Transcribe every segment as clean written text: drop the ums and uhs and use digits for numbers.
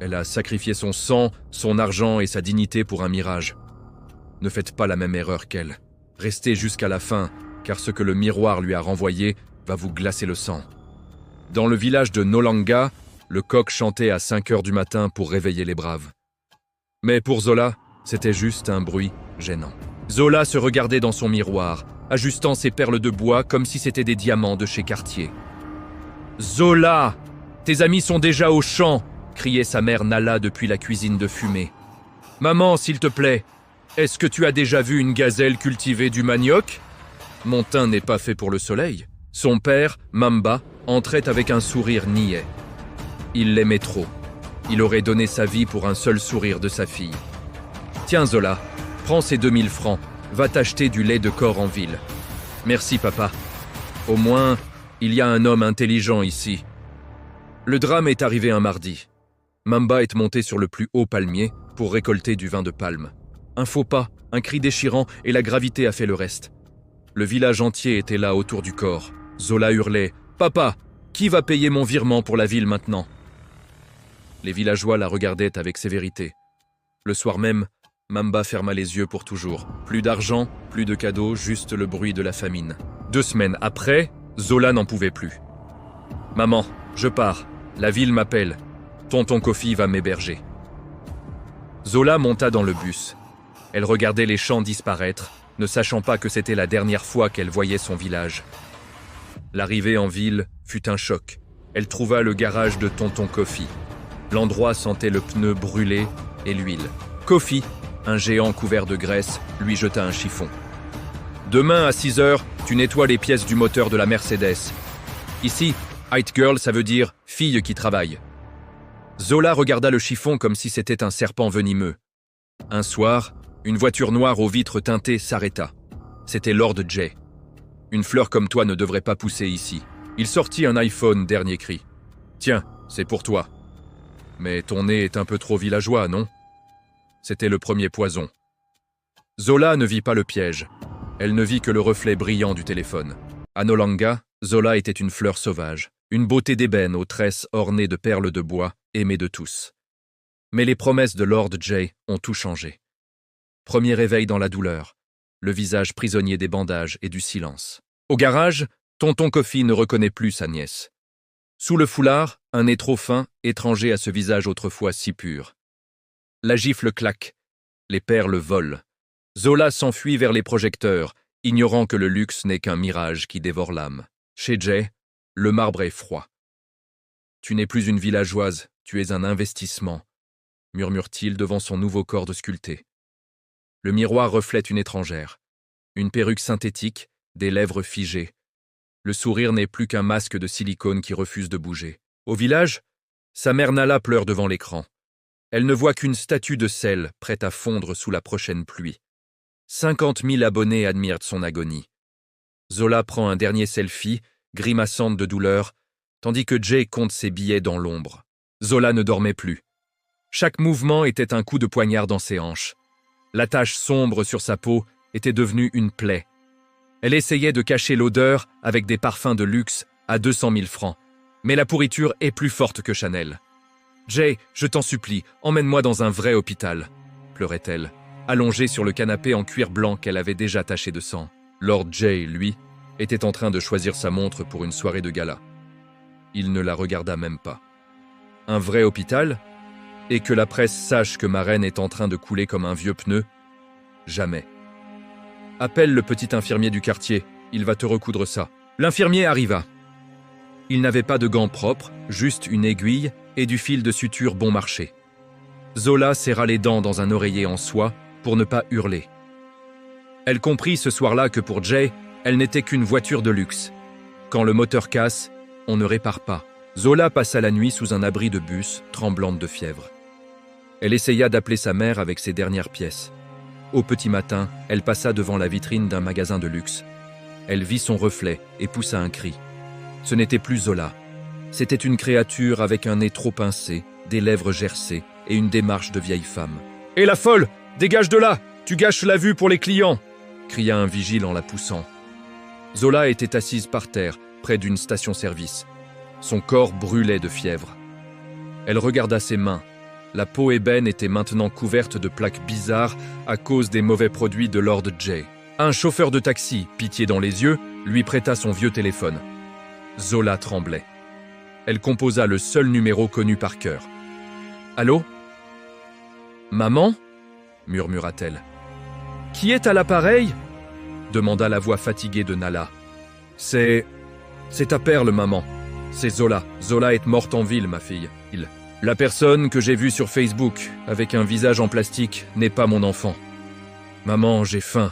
Elle a sacrifié son sang, son argent et sa dignité pour un mirage. Ne faites pas la même erreur qu'elle. Restez jusqu'à la fin, car ce que le miroir lui a renvoyé va vous glacer le sang. Dans le village de Nolanga, le coq chantait à 5 heures du matin pour réveiller les braves. Mais pour Zola, c'était juste un bruit gênant. Zola se regardait dans son miroir, ajustant ses perles de bois comme si c'était des diamants de chez Cartier. « Zola, tes amis sont déjà au champ !» criait sa mère Nala depuis la cuisine de fumée. « Maman, s'il te plaît, est-ce que tu as déjà vu une gazelle cultiver du manioc ? Mon teint n'est pas fait pour le soleil. » Son père, Mamba, entrait avec un sourire niais. Il l'aimait trop. Il aurait donné sa vie pour un seul sourire de sa fille. « Tiens Zola, prends ces 2000 francs, va t'acheter du lait de corps en ville. »« Merci papa. Au moins, il y a un homme intelligent ici. » Le drame est arrivé un mardi. Mamba est monté sur le plus haut palmier pour récolter du vin de palme. Un faux pas, un cri déchirant et la gravité a fait le reste. Le village entier était là autour du corps. Zola hurlait « Papa, qui va payer mon virement pour la ville maintenant ?» Les villageois la regardaient avec sévérité. Le soir même, Mamba ferma les yeux pour toujours. Plus d'argent, plus de cadeaux, juste le bruit de la famine. 2 semaines après, Zola n'en pouvait plus. « Maman, je pars. La ville m'appelle. Tonton Kofi va m'héberger. » Zola monta dans le bus. Elle regardait les champs disparaître, ne sachant pas que c'était la dernière fois qu'elle voyait son village. L'arrivée en ville fut un choc. Elle trouva le garage de Tonton Kofi. L'endroit sentait le pneu brûlé et l'huile. Kofi, un géant couvert de graisse, lui jeta un chiffon. « Demain à 6 heures, tu nettoies les pièces du moteur de la Mercedes. Ici, White Girl, ça veut dire « fille qui travaille ». Zola regarda le chiffon comme si c'était un serpent venimeux. Un soir, une voiture noire aux vitres teintées s'arrêta. C'était Lord J. « Une fleur comme toi ne devrait pas pousser ici. » Il sortit un iPhone, dernier cri. « Tiens, c'est pour toi. » « Mais ton nez est un peu trop villageois, non ?» C'était le premier poison. Zola ne vit pas le piège. Elle ne vit que le reflet brillant du téléphone. À Nolanga, Zola était une fleur sauvage, une beauté d'ébène aux tresses ornées de perles de bois, aimée de tous. Mais les promesses de Lord J ont tout changé. Premier réveil dans la douleur, le visage prisonnier des bandages et du silence. Au garage, Tonton Kofi ne reconnaît plus sa nièce. Sous le foulard, un nez trop fin, étranger à ce visage autrefois si pur. La gifle claque, les perles volent. Zola s'enfuit vers les projecteurs, ignorant que le luxe n'est qu'un mirage qui dévore l'âme. Chez Jay, le marbre est froid. « Tu n'es plus une villageoise, tu es un investissement », murmure-t-il devant son nouveau corps de sculpté. Le miroir reflète une étrangère. Une perruque synthétique, des lèvres figées. Le sourire n'est plus qu'un masque de silicone qui refuse de bouger. Au village, sa mère Nala pleure devant l'écran. Elle ne voit qu'une statue de sel prête à fondre sous la prochaine pluie. 50 000 abonnés admirent son agonie. Zola prend un dernier selfie, grimaçante de douleur, tandis que Jay compte ses billets dans l'ombre. Zola ne dormait plus. Chaque mouvement était un coup de poignard dans ses hanches. La tache sombre sur sa peau était devenue une plaie. Elle essayait de cacher l'odeur avec des parfums de luxe à 200 000 francs. Mais la pourriture est plus forte que Chanel. « Jay, je t'en supplie, emmène-moi dans un vrai hôpital », pleurait-elle, allongée sur le canapé en cuir blanc qu'elle avait déjà taché de sang. Lord Jay, lui, était en train de choisir sa montre pour une soirée de gala. Il ne la regarda même pas. Un vrai hôpital ? Et que la presse sache que ma reine est en train de couler comme un vieux pneu ? Jamais. Appelle le petit infirmier du quartier, il va te recoudre ça. L'infirmier arriva. Il n'avait pas de gants propres, juste une aiguille et du fil de suture bon marché. Zola serra les dents dans un oreiller en soie pour ne pas hurler. Elle comprit ce soir-là que pour Jay, elle n'était qu'une voiture de luxe. Quand le moteur casse, on ne répare pas. Zola passa la nuit sous un abri de bus, tremblante de fièvre. Elle essaya d'appeler sa mère avec ses dernières pièces. Au petit matin, elle passa devant la vitrine d'un magasin de luxe. Elle vit son reflet et poussa un cri. Ce n'était plus Zola. C'était une créature avec un nez trop pincé, des lèvres gercées et une démarche de vieille femme. « Hé la folle, dégage de là, tu gâches la vue pour les clients !» cria un vigile en la poussant. Zola était assise par terre, près d'une station-service. Son corps brûlait de fièvre. Elle regarda ses mains, La peau ébène était maintenant couverte de plaques bizarres à cause des mauvais produits de Lord J. Un chauffeur de taxi, pitié dans les yeux, lui prêta son vieux téléphone. Zola tremblait. Elle composa le seul numéro connu par cœur. « Allô ? Maman ?» murmura-t-elle. « Qui est à l'appareil ?» demanda la voix fatiguée de Nala. « C'est ta perle, maman. C'est Zola. Zola est morte en ville, ma fille. La personne que j'ai vue sur Facebook, avec un visage en plastique, n'est pas mon enfant. Maman, j'ai faim.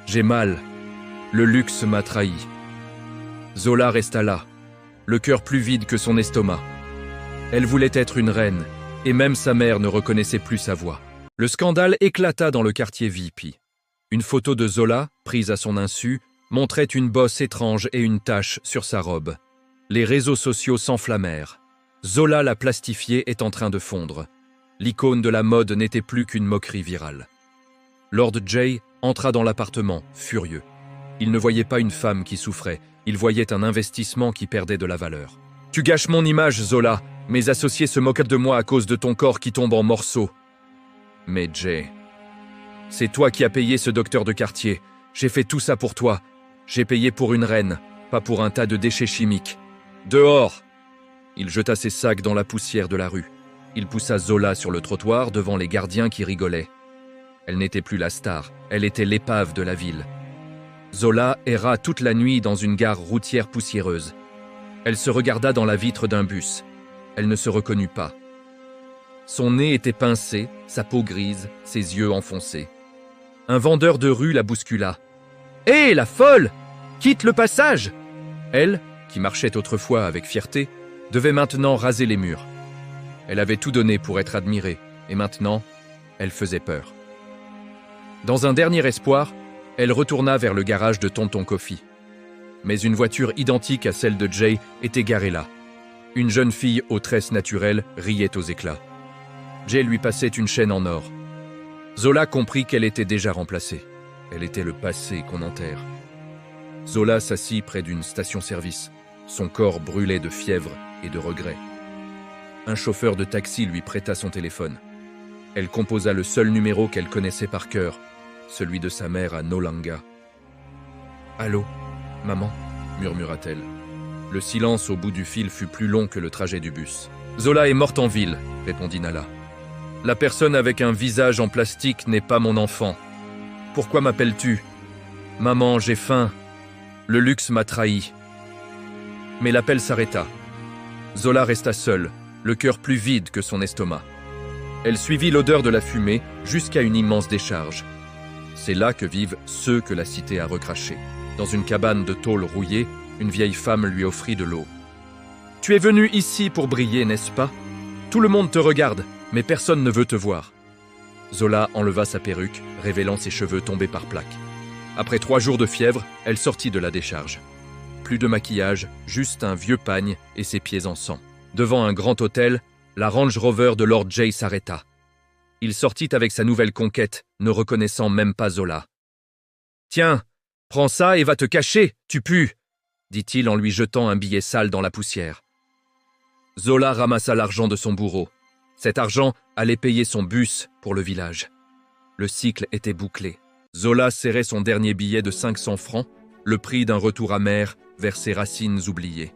J'ai mal. Le luxe m'a trahi. » Zola resta là, le cœur plus vide que son estomac. Elle voulait être une reine, et même sa mère ne reconnaissait plus sa voix. Le scandale éclata dans le quartier VIP. Une photo de Zola, prise à son insu, montrait une bosse étrange et une tache sur sa robe. Les réseaux sociaux s'enflammèrent. Zola la plastifiée est en train de fondre. L'icône de la mode n'était plus qu'une moquerie virale. Lord J entra dans l'appartement, furieux. Il ne voyait pas une femme qui souffrait, il voyait un investissement qui perdait de la valeur. « Tu gâches mon image, Zola. Mes associés se moquent de moi à cause de ton corps qui tombe en morceaux. » « Mais J, c'est toi qui as payé ce docteur de quartier. J'ai fait tout ça pour toi. J'ai payé pour une reine, pas pour un tas de déchets chimiques. Dehors !» Il jeta ses sacs dans la poussière de la rue. Il poussa Zola sur le trottoir devant les gardiens qui rigolaient. Elle n'était plus la star, elle était l'épave de la ville. Zola erra toute la nuit dans une gare routière poussiéreuse. Elle se regarda dans la vitre d'un bus. Elle ne se reconnut pas. Son nez était pincé, sa peau grise, ses yeux enfoncés. Un vendeur de rue la bouscula. « Hé, la folle ! Quitte le passage !» Elle, qui marchait autrefois avec fierté, devait maintenant raser les murs. Elle avait tout donné pour être admirée, et maintenant, elle faisait peur. Dans un dernier espoir, elle retourna vers le garage de Tonton Coffee. Mais une voiture identique à celle de Jay était garée là. Une jeune fille aux tresses naturelles riait aux éclats. Jay lui passait une chaîne en or. Zola comprit qu'elle était déjà remplacée. Elle était le passé qu'on enterre. Zola s'assit près d'une station-service. Son corps brûlait de fièvre et de regret. Un chauffeur de taxi lui prêta son téléphone. Elle composa le seul numéro qu'elle connaissait par cœur, celui de sa mère à Nolanga. « Allô, maman ?» murmura-t-elle. Le silence au bout du fil fut plus long que le trajet du bus. « Zola est morte en ville », répondit Nala. « La personne avec un visage en plastique n'est pas mon enfant. Pourquoi m'appelles-tu ? Maman, j'ai faim. Le luxe m'a trahi. » Mais l'appel s'arrêta. Zola resta seule, le cœur plus vide que son estomac. Elle suivit l'odeur de la fumée jusqu'à une immense décharge. C'est là que vivent ceux que la cité a recrachés. Dans une cabane de tôle rouillée, une vieille femme lui offrit de l'eau. « Tu es venu ici pour briller, n'est-ce pas ? Tout le monde te regarde, mais personne ne veut te voir. » Zola enleva sa perruque, révélant ses cheveux tombés par plaques. Après 3 jours de fièvre, elle sortit de la décharge. Plus de maquillage, juste un vieux pagne et ses pieds en sang. Devant un grand hôtel, la Range Rover de Lord J s'arrêta. Il sortit avec sa nouvelle conquête, ne reconnaissant même pas Zola. « Tiens, prends ça et va te cacher, tu pues !» dit-il en lui jetant un billet sale dans la poussière. Zola ramassa l'argent de son bourreau. Cet argent allait payer son bus pour le village. Le cycle était bouclé. Zola serrait son dernier billet de 500 francs, le prix d'un retour amer vers ses racines oubliées.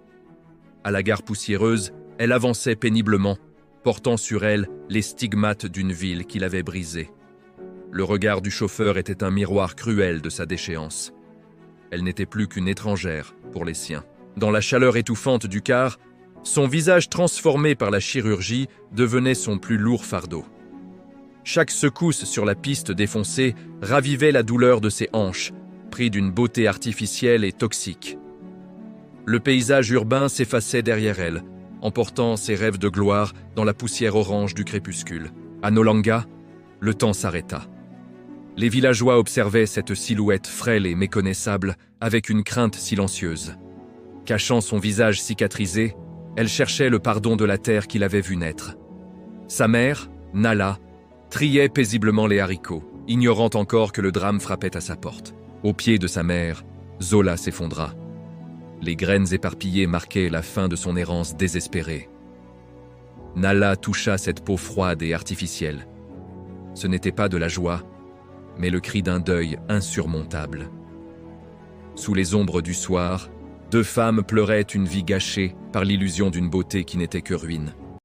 À la gare poussiéreuse, elle avançait péniblement, portant sur elle les stigmates d'une ville qu'il avait brisée. Le regard du chauffeur était un miroir cruel de sa déchéance. Elle n'était plus qu'une étrangère pour les siens. Dans la chaleur étouffante du car, son visage transformé par la chirurgie devenait son plus lourd fardeau. Chaque secousse sur la piste défoncée ravivait la douleur de ses hanches, pris d'une beauté artificielle et toxique. Le paysage urbain s'effaçait derrière elle, emportant ses rêves de gloire dans la poussière orange du crépuscule. À Nolanga, le temps s'arrêta. Les villageois observaient cette silhouette frêle et méconnaissable avec une crainte silencieuse. Cachant son visage cicatrisé, elle cherchait le pardon de la terre qu'il avait vue naître. Sa mère, Nala, triait paisiblement les haricots, ignorant encore que le drame frappait à sa porte. Au pied de sa mère, Zola s'effondra. Les graines éparpillées marquaient la fin de son errance désespérée. Nala toucha cette peau froide et artificielle. Ce n'était pas de la joie, mais le cri d'un deuil insurmontable. Sous les ombres du soir, deux femmes pleuraient une vie gâchée par l'illusion d'une beauté qui n'était que ruine.